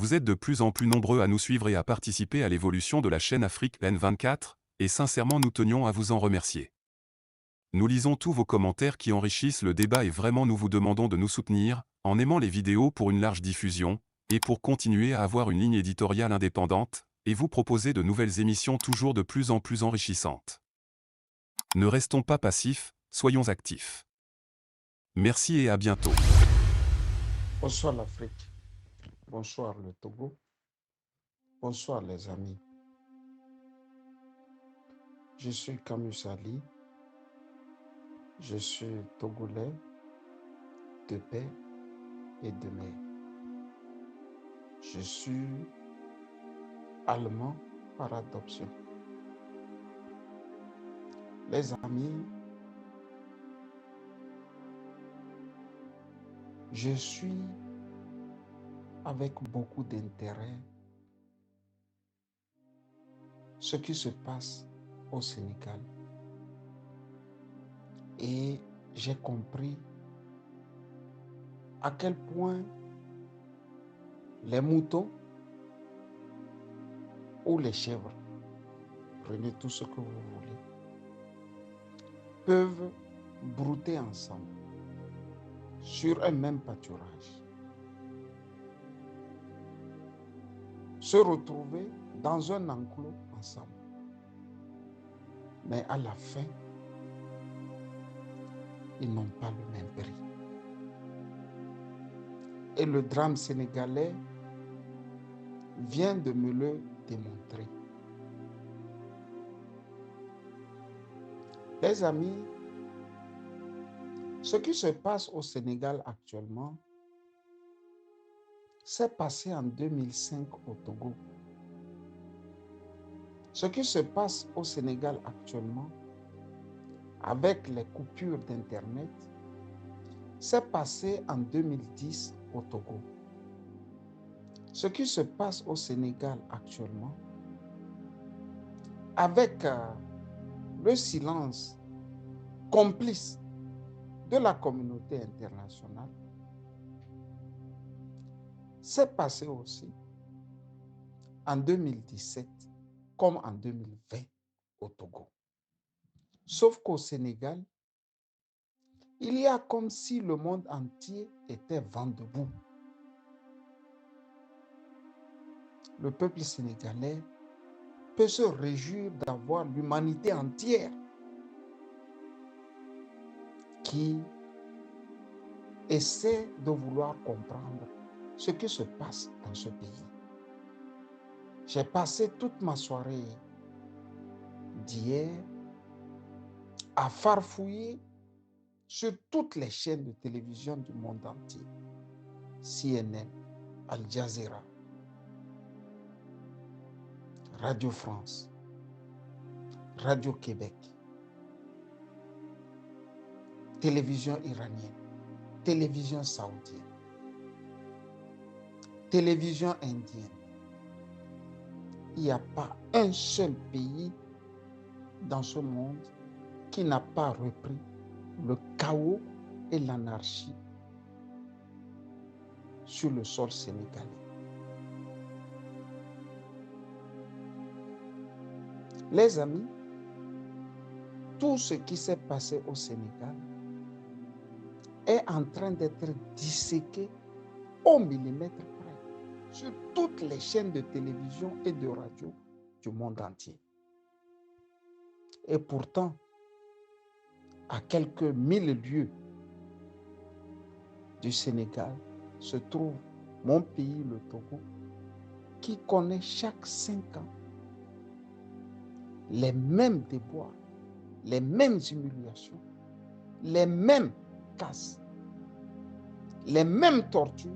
Vous êtes de plus en plus nombreux à nous suivre et à participer à l'évolution de la chaîne Afrique N24, et sincèrement nous tenions à vous en remercier. Nous lisons tous vos commentaires qui enrichissent le débat et vraiment nous vous demandons de nous soutenir, en aimant les vidéos pour une large diffusion, et pour continuer à avoir une ligne éditoriale indépendante, et vous proposer de nouvelles émissions toujours de plus en plus enrichissantes. Ne restons pas passifs, soyons actifs. Merci et à bientôt. Bonsoir l'Afrique, bonsoir le Togo, bonsoir les amis. Je suis Camus Ali, je suis Togolais de paix et de mer. Je suis allemand par adoption. Les amis, je suis avec beaucoup d'intérêt ce qui se passe au Sénégal. Et j'ai compris à quel point les moutons ou les chèvres, prenez tout ce que vous voulez, peuvent brouter ensemble sur un même pâturage, se retrouver dans un enclos ensemble. Mais à la fin, ils n'ont pas le même prix. Et le drame sénégalais vient de me le démontrer. Les amis, ce qui se passe au Sénégal actuellement s'est passé en 2005 au Togo. Ce qui se passe au Sénégal actuellement avec les coupures d'Internet s'est passé en 2010 au Togo. Ce qui se passe au Sénégal actuellement avec le silence complice de la communauté internationale s'est passé aussi en 2017 comme en 2020 au Togo. Sauf qu'au Sénégal, il y a comme si le monde entier était vent debout. Le peuple sénégalais peut se réjouir d'avoir l'humanité entière qui essaie de vouloir comprendre ce qui se passe dans ce pays. J'ai passé toute ma soirée d'hier à farfouiller sur toutes les chaînes de télévision du monde entier. CNN, Al Jazeera, Radio France, Radio Québec, télévision iranienne, télévision saoudienne, télévision indienne. Il n'y a pas un seul pays dans ce monde qui n'a pas repris le chaos et l'anarchie sur le sol sénégalais. Les amis, tout ce qui s'est passé au Sénégal est en train d'être disséqué au millimètre près sur toutes les chaînes de télévision et de radio du monde entier. Et pourtant, à quelques 1000 lieues du Sénégal se trouve mon pays, le Togo, qui connaît chaque 5 ans les mêmes déboires, les mêmes humiliations, les mêmes casses, les mêmes tortures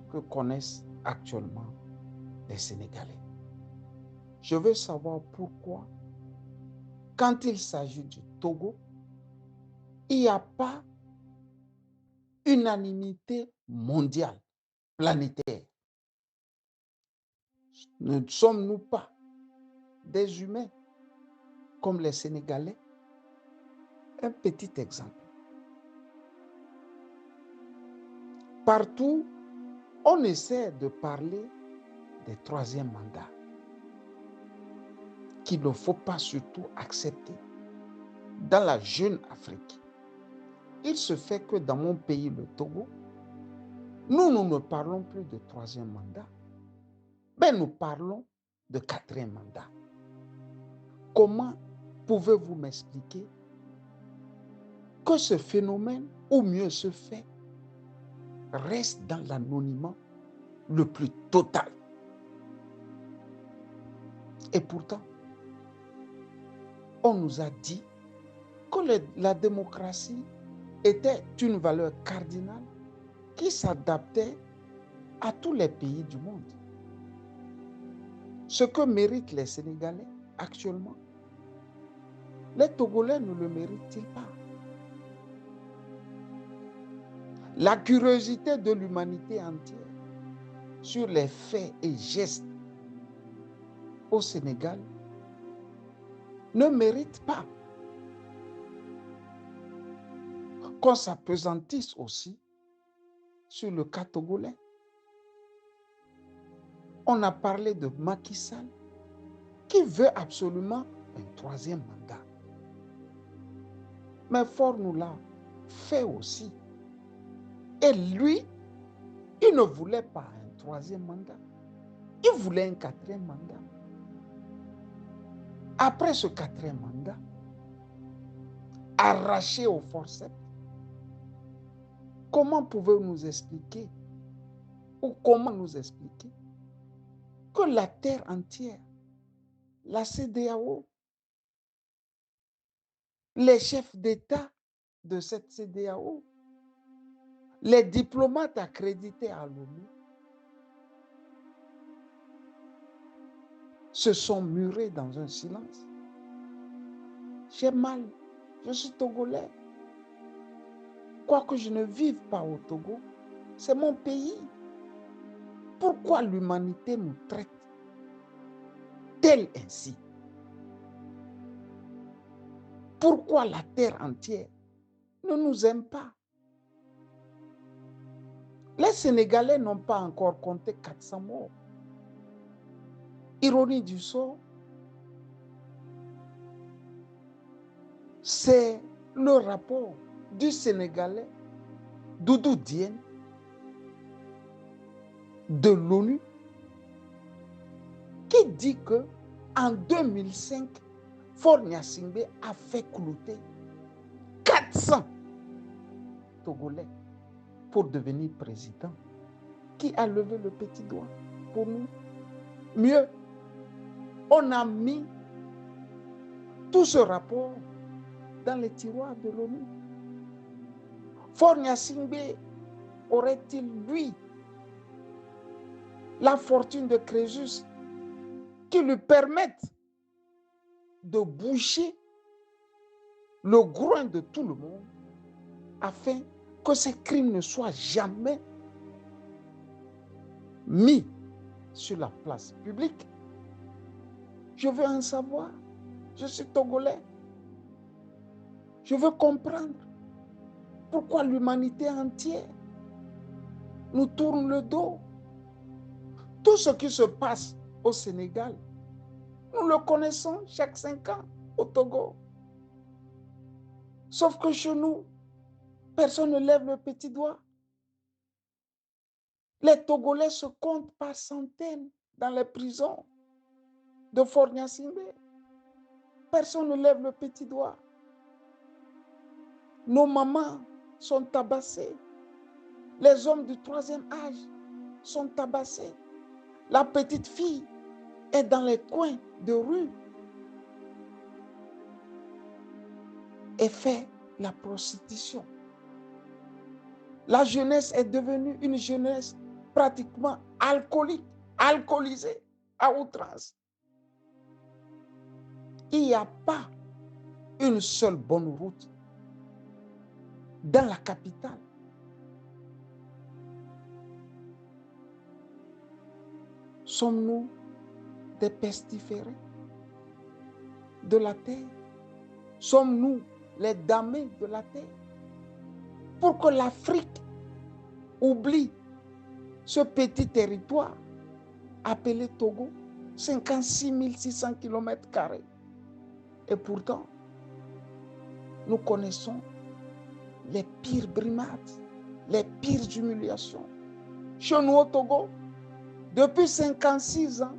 que connaissent actuellement les Sénégalais. Je veux savoir pourquoi, quand il s'agit du Togo, il n'y a pas unanimité mondiale, planétaire. Ne sommes-nous pas des humains comme les Sénégalais? Un petit exemple. Partout On essaie de parler des troisièmes mandats qu'il ne faut pas surtout accepter dans la jeune Afrique. Il se fait que dans mon pays, le Togo, nous ne parlons plus de troisième mandat, mais nous parlons de quatrième mandat. Comment pouvez-vous m'expliquer que ce phénomène, ou mieux ce fait, reste dans l'anonymat le plus total? Et pourtant, on nous a dit que la démocratie était une valeur cardinale qui s'adaptait à tous les pays du monde. Ce que méritent les Sénégalais actuellement, les Togolais ne le méritent-ils pas? La curiosité de l'humanité entière sur les faits et gestes au Sénégal ne mérite pas qu'on s'appesantisse aussi sur le cas togolais. On a parlé de Macky Sall qui veut absolument un troisième mandat. Mais Faure nous l'a fait aussi. Et lui, il ne voulait pas un troisième mandat. Il voulait un quatrième mandat. Après ce quatrième mandat, arraché au forceps, comment pouvez-vous nous expliquer, ou comment nous expliquer que la terre entière, la CEDEAO, les chefs d'État de cette CEDEAO, les diplomates accrédités à l'ONU, se sont murés dans un silence? J'ai mal, je suis togolais. Quoique je ne vive pas au Togo, c'est mon pays. Pourquoi l'humanité nous traite-t-elle ainsi? Pourquoi la terre entière ne nous aime pas? Les Sénégalais n'ont pas encore compté 400 morts. Ironie du sort, c'est le rapport du Sénégalais Doudou Diène de l'ONU qui dit que en 2005, Faure Gnassingbé a fait clouter 400 Togolais pour devenir président. Qui a levé le petit doigt pour nous? Mieux, on a mis tout ce rapport dans les tiroirs de l'ONU. Faure Gnassingbé aurait-il, lui, la fortune de Crésus qui lui permette de boucher le groin de tout le monde afin que ces crimes ne soient jamais mis sur la place publique? Je veux en savoir. Je suis togolais. Je veux comprendre pourquoi l'humanité entière nous tourne le dos. Tout ce qui se passe au Sénégal, nous le connaissons chaque 5 ans au Togo. Sauf que chez nous, personne ne lève le petit doigt. Les Togolais se comptent par centaines dans les prisons de Faure Gnassingbé. Personne ne lève le petit doigt. Nos mamans sont tabassées. Les hommes du troisième âge sont tabassés. La petite fille est dans les coins de rue et fait la prostitution. La jeunesse est devenue une jeunesse pratiquement alcoolique, alcoolisée à outrance. Il n'y a pas une seule bonne route dans la capitale. Sommes-nous des pestiférés de la terre? Sommes-nous les damnés de la terre? Pour que l'Afrique oublie ce petit territoire appelé Togo, 56 600 km². Et pourtant, nous connaissons les pires brimades, les pires humiliations. Chez nous au Togo, depuis 56 ans,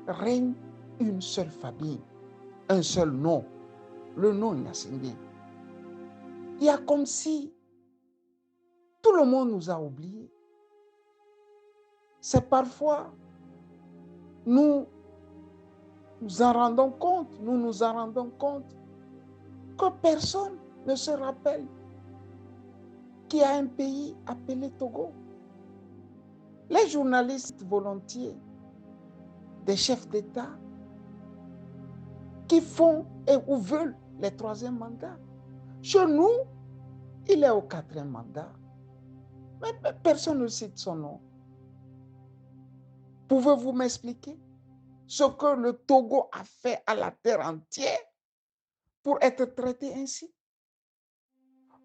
règne une seule famille, un seul nom, le nom Gnassingbé. Il y a comme si tout le monde nous a oubliés. C'est parfois, nous nous en rendons compte, que personne ne se rappelle qu'il y a un pays appelé Togo. Les journalistes volontiers, des chefs d'État qui font ou veulent les 3e mandats. Chez nous, il est au 4e mandat. Mais personne ne cite son nom. Pouvez-vous m'expliquer ce que le Togo a fait à la terre entière pour être traité ainsi?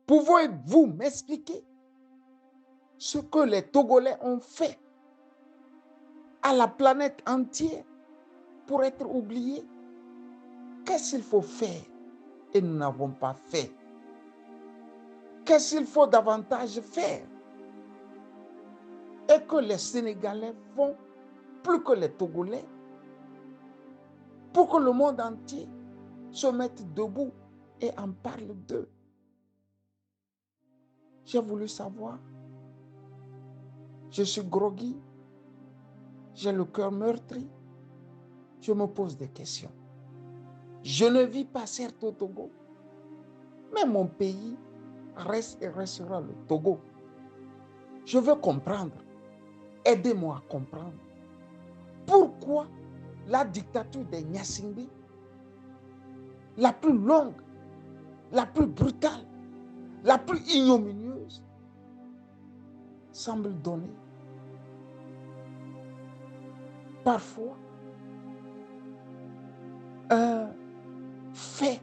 Pouvez-vous m'expliquer ce que les Togolais ont fait à la planète entière pour être oubliés? Qu'est-ce qu'il faut faire et nous n'avons pas fait? Qu'est-ce qu'il faut davantage faire et que les Sénégalais font plus que les Togolais pour que le monde entier se mette debout et en parle d'eux? J'ai voulu savoir. Je suis groggy. J'ai le cœur meurtri. Je me pose des questions. Je ne vis pas certes au Togo, mais mon pays reste et restera le Togo. Je veux comprendre. Aidez-moi à comprendre. Pourquoi la dictature des Gnassingbé, la plus longue, la plus brutale, la plus ignominieuse, semble donner parfois un fait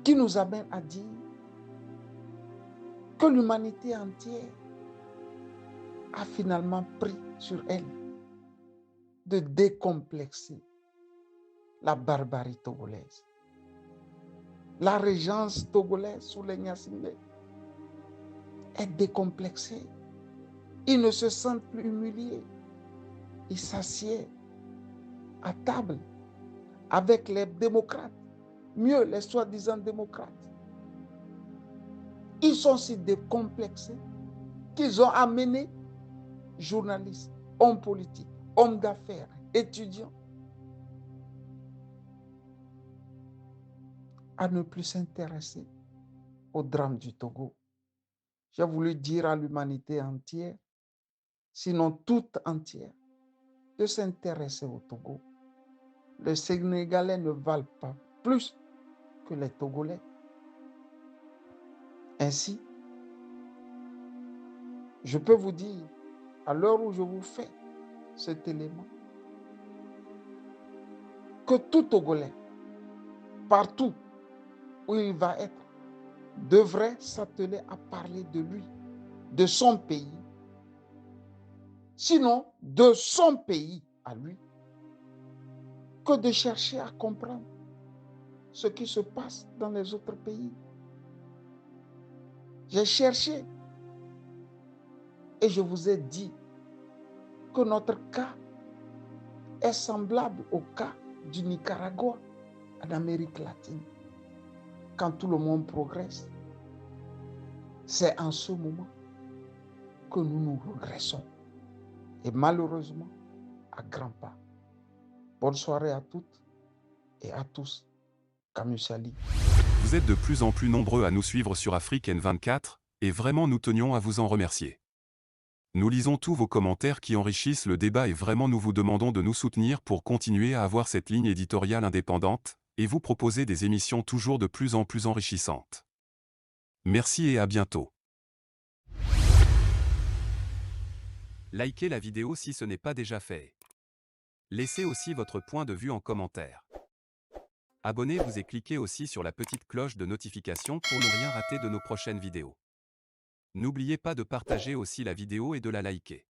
qui nous amène à dire que l'humanité entière a finalement pris sur elle de décomplexer la barbarie togolaise. La régence togolaise sous les Gnassingbé est décomplexée. Ils ne se sentent plus humiliés. Ils s'assiedent à table avec les démocrates, mieux les soi-disant démocrates. Ils sont si décomplexés qu'ils ont amené journalistes, hommes politiques, hommes d'affaires, étudiants à ne plus s'intéresser au drame du Togo. J'ai voulu dire à l'humanité entière, sinon toute entière, de s'intéresser au Togo. Les Sénégalais ne valent pas plus que les Togolais. Ainsi, je peux vous dire, à l'heure où je vous fais cet élément, que tout Togolais, partout où il va être, devrait s'atteler à parler de lui, de son pays, sinon de son pays à lui, que de chercher à comprendre ce qui se passe dans les autres pays. J'ai cherché et je vous ai dit que notre cas est semblable au cas du Nicaragua en Amérique latine. Quand tout le monde progresse, c'est en ce moment que nous nous regressons. Et malheureusement, à grands pas. Bonne soirée à toutes et à tous. Kamusali. Vous êtes de plus en plus nombreux à nous suivre sur Afrique N24, et vraiment nous tenions à vous en remercier. Nous lisons tous vos commentaires qui enrichissent le débat et vraiment nous vous demandons de nous soutenir pour continuer à avoir cette ligne éditoriale indépendante, et vous proposer des émissions toujours de plus en plus enrichissantes. Merci et à bientôt. Likez la vidéo si ce n'est pas déjà fait. Laissez aussi votre point de vue en commentaire. Abonnez-vous et cliquez aussi sur la petite cloche de notification pour ne rien rater de nos prochaines vidéos. N'oubliez pas de partager aussi la vidéo et de la liker.